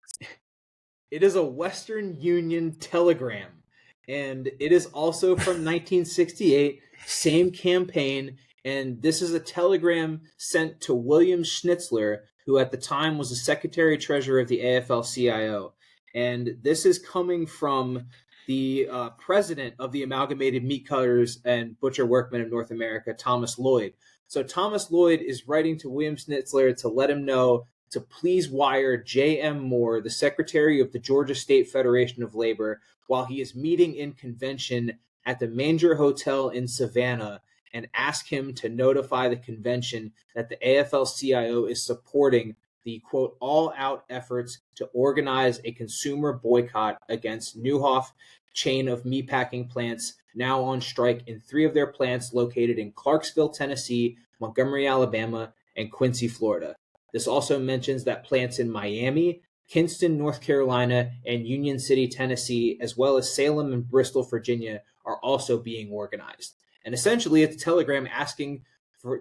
It is a Western Union telegram, and it is also from 1968, same campaign, and this is a telegram sent to William Schnitzler, who at the time was the Secretary-Treasurer of the AFL-CIO. And this is coming from the president of the Amalgamated Meat Cutters and Butcher Workmen of North America, Thomas Lloyd. So Thomas Lloyd is writing to William Schnitzler to let him know to please wire J.M. Moore, the secretary of the Georgia State Federation of Labor, while he is meeting in convention at the Manger Hotel in Savannah, and ask him to notify the convention that the AFL-CIO is supporting the, quote, all-out efforts to organize a consumer boycott against Neuhoff chain of meatpacking plants now on strike in 3 of their plants located in Clarksville, Tennessee, Montgomery, Alabama, and Quincy, Florida. This also mentions that plants in Miami, Kinston, North Carolina, and Union City, Tennessee, as well as Salem and Bristol, Virginia, are also being organized. And essentially, it's a telegram asking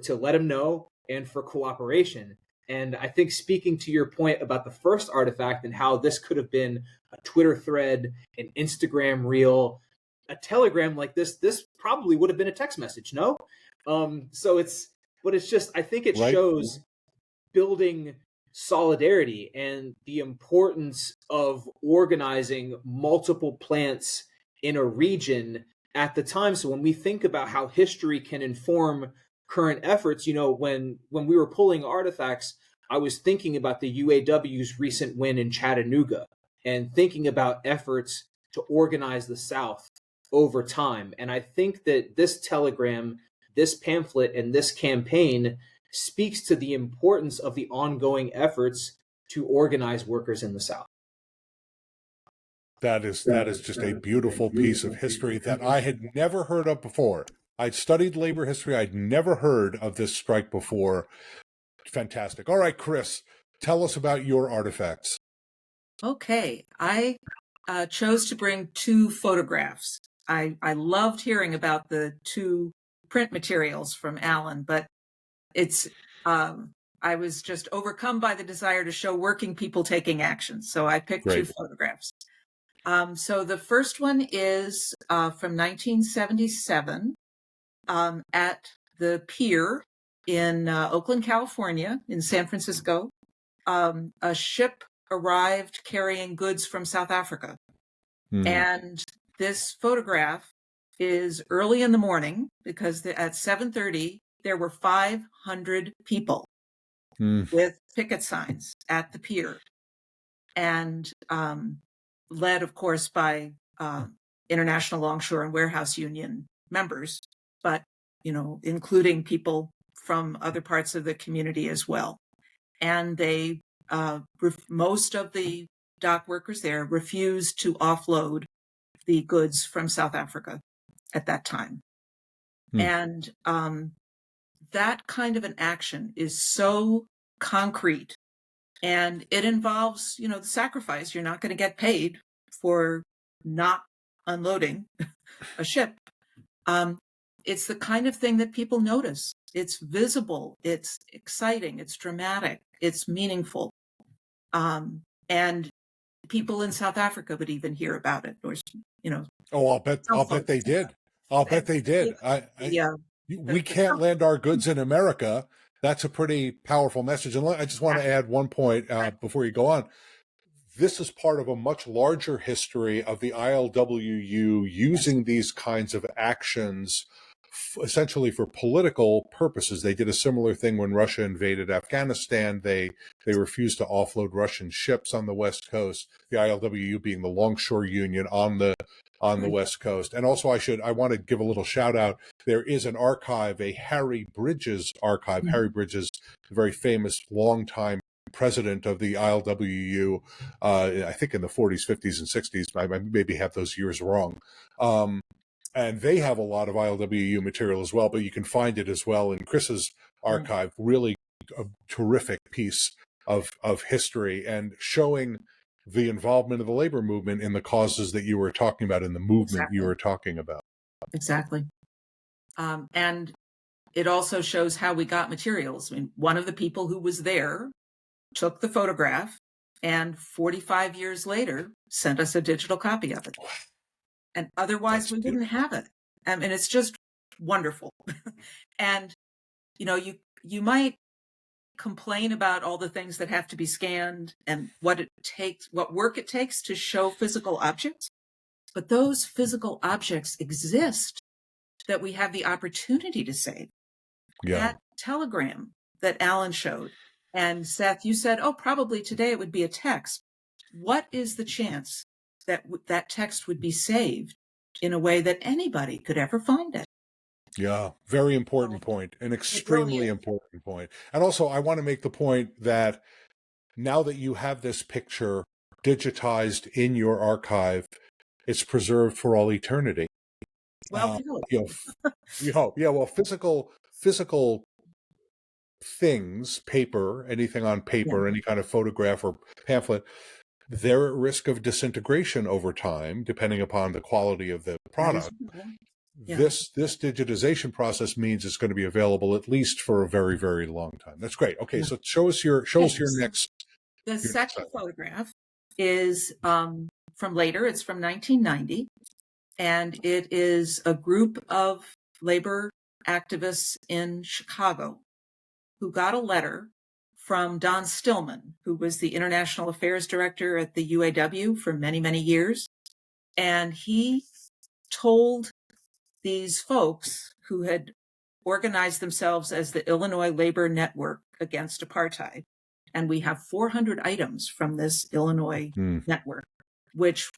to let him know and for cooperation. And I think, speaking to your point about the first artifact and how this could have been a Twitter thread, an Instagram reel, a telegram like this probably would have been a text message, no? But it's just, I think it shows building solidarity and the importance of organizing multiple plants in a region at the time. So when we think about how history can inform current efforts, when we were pulling artifacts, I was thinking about the UAW's recent win in Chattanooga and thinking about efforts to organize the South over time. And I think that this telegram, this pamphlet, and this campaign speaks to the importance of the ongoing efforts to organize workers in the South. That is just a beautiful piece of history that I had never heard of before. I'd studied labor history. I'd never heard of this strike before. Fantastic. All right, Chris, tell us about your artifacts. Okay, I chose to bring 2 photographs. I loved hearing about the 2 print materials from Alan, but it's I was just overcome by the desire to show working people taking action. So I picked 2 photographs. So the first one is from 1977 at the pier in Oakland, California, in San Francisco. A ship arrived carrying goods from South Africa. And this photograph is early in the morning because at 7:30, there were 500 people with picket signs at the pier, and led, of course, by International Longshore and Warehouse Union members, but, including people from other parts of the community as well. And they, most of the dock workers there refused to offload the goods from South Africa at that time. And that kind of an action is so concrete, and it involves, the sacrifice. You're not going to get paid for not unloading a ship. It's the kind of thing that people notice. It's visible, it's exciting, it's dramatic, it's meaningful. And people in South Africa would even hear about it, or, Oh, I'll bet they did. I'll bet they did. We can't land our goods in America. That's a pretty powerful message. And I just want to add one point before you go on. This is part of a much larger history of the ILWU using these kinds of actions essentially for political purposes. They did a similar thing when Russia invaded Afghanistan. They refused to offload Russian ships on the West Coast, the ILWU being the Longshore Union on the West Coast. And also I want to give a little shout out. There is an archive, a Harry Bridges archive. Mm-hmm. Harry Bridges, the very famous longtime president of the ILWU, I think in the 40s, 50s, and 60s. I maybe have those years wrong. And they have a lot of ILWU material as well, but you can find it as well in Chris's archive. Really a terrific piece of history and showing the involvement of the labor movement in the causes that you were talking about, in the movement you were talking about. Exactly. And it also shows how we got materials. I mean, one of the people who was there took the photograph and 45 years later sent us a digital copy of it. And otherwise we wouldn't have it. I mean, it's just wonderful. And, you might complain about all the things that have to be scanned and what work it takes to show physical objects. but those physical objects exist that we have the opportunity to save. Yeah. That telegram that Alan showed, and Seth, you said, oh, probably today it would be a text. What is the chance that that text would be saved in a way that anybody could ever find it? Yeah, very important point, an extremely important point. And also, I want to make the point that now that you have this picture digitized in your archive, it's preserved for all eternity. Well, You hope. Yeah, well, physical things, paper, anything on paper, any kind of photograph or pamphlet, they're at risk of disintegration over time, depending upon the quality of the product. This digitization process means it's going to be available at least for a very, very long time. That's great. Okay, so show us your next. The second photograph is from later. It's from 1990, and it is a group of labor activists in Chicago who got a letter from Don Stillman, who was the International Affairs Director at the UAW for many, many years. And he told these folks who had organized themselves as the Illinois Labor Network Against Apartheid, and we have 400 items from this Illinois network, which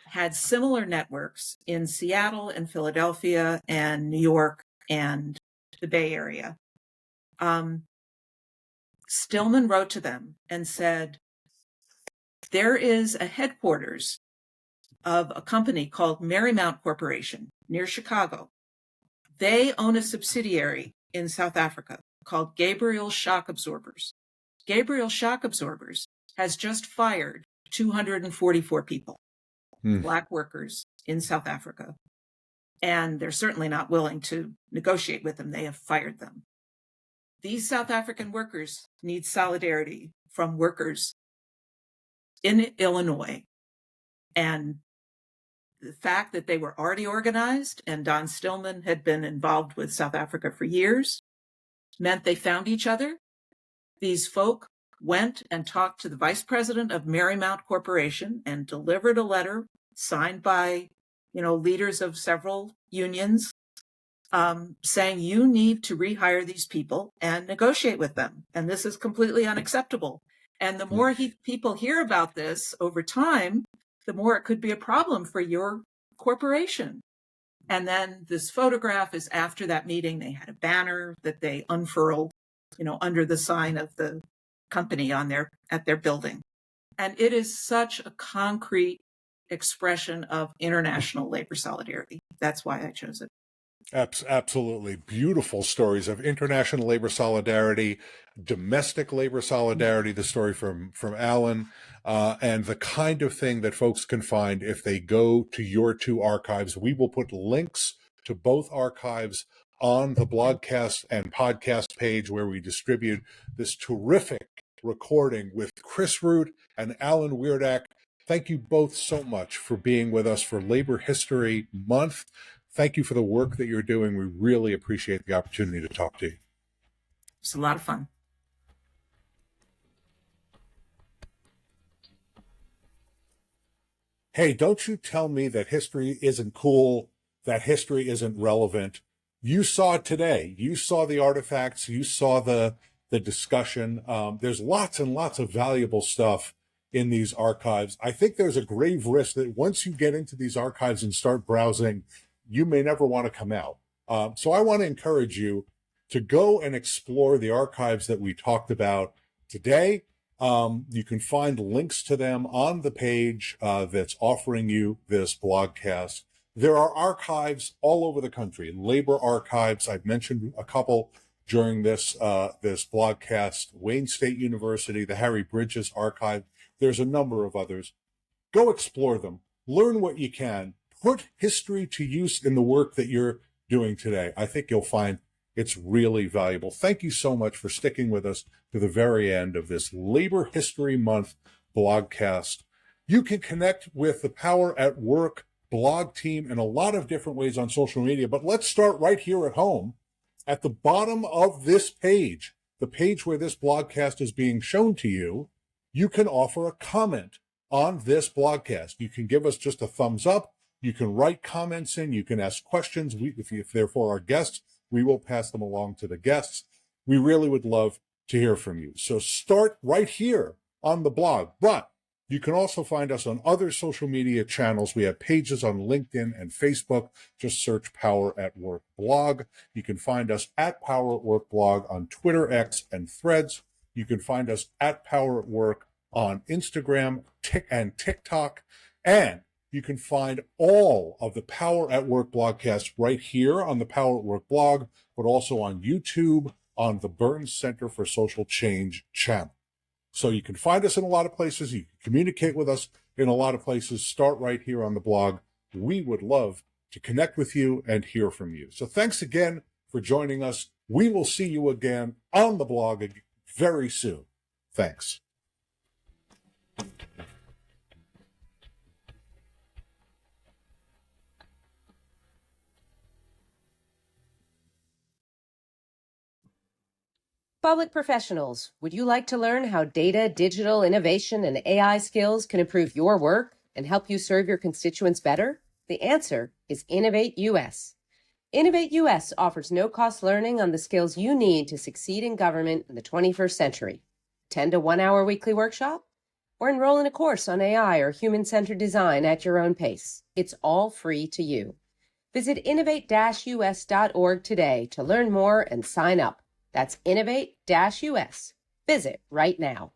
had similar networks in Seattle and Philadelphia and New York and the Bay Area. Stillman wrote to them and said, there is a headquarters of a company called Marymount Corporation near Chicago. They own a subsidiary in South Africa called Gabriel Shock Absorbers. Gabriel Shock Absorbers has just fired 244 people, Black workers in South Africa. And they're certainly not willing to negotiate with them. They have fired them. These South African workers need solidarity from workers in Illinois. And the fact that they were already organized and Don Stillman had been involved with South Africa for years meant they found each other. These folk went and talked to the vice president of Marymount Corporation and delivered a letter signed by, leaders of several unions, saying you need to rehire these people and negotiate with them. And this is completely unacceptable. And the more people hear about this over time, the more it could be a problem for your corporation. And then this photograph is after that meeting. They had a banner that they unfurled, under the sign of the company at their building. And it is such a concrete expression of international labor solidarity. That's why I chose it. Absolutely. Beautiful stories of international labor solidarity, domestic labor solidarity, the story from Alan, and the kind of thing that folks can find if they go to your two archives. We will put links to both archives on the Blogcast and podcast page where we distribute this terrific recording with Chris Root and Alan Weirdak. Thank you both so much for being with us for Labor History Month. Thank you for the work that you're doing. We really appreciate the opportunity to talk to you. It's a lot of fun. Hey, don't you tell me that history isn't cool, that history isn't relevant. You saw it today. You saw the artifacts. You saw the discussion. There's lots and lots of valuable stuff in these archives. I think there's a grave risk that once you get into these archives and start browsing, you may never want to come out. So I want to encourage you to go and explore the archives that we talked about today. You can find links to them on the page that's offering you this blogcast. There are archives all over the country, labor archives. I've mentioned a couple during this blogcast. Wayne State University, the Harry Bridges Archive. There's a number of others. Go explore them. Learn what you can. Put history to use in the work that you're doing today. I think you'll find it's really valuable. Thank you so much for sticking with us to the very end of this Labor History Month blogcast. You can connect with the Power at Work blog team in a lot of different ways on social media, but let's start right here at home. At the bottom of this page, the page where this blogcast is being shown to you, you can offer a comment on this blogcast. You can give us just a thumbs up You can write comments in. You can ask questions. If they're for our guests, we will pass them along to the guests. We really would love to hear from you. So start right here on the blog. But you can also find us on other social media channels. We have pages on LinkedIn and Facebook. Just search Power at Work Blog. You can find us at Power at Work Blog on Twitter, X, and Threads. You can find us at Power at Work on Instagram and TikTok. And you can find all of the Power at Work blogcasts right here on the Power at Work blog, but also on YouTube on the Burns Center for Social Change channel. So you can find us in a lot of places. You can communicate with us in a lot of places. Start right here on the blog. We would love to connect with you and hear from you. So thanks again for joining us. We will see you again on the blog very soon. Thanks. Public professionals, would you like to learn how data, digital innovation, and AI skills can improve your work and help you serve your constituents better? The answer is Innovate US. Innovate US offers no-cost learning on the skills you need to succeed in government in the 21st century. Attend a 1-hour weekly workshop or enroll in a course on AI or human-centered design at your own pace. It's all free to you. Visit innovate-us.org today to learn more and sign up. That's Innovate-US. Visit right now.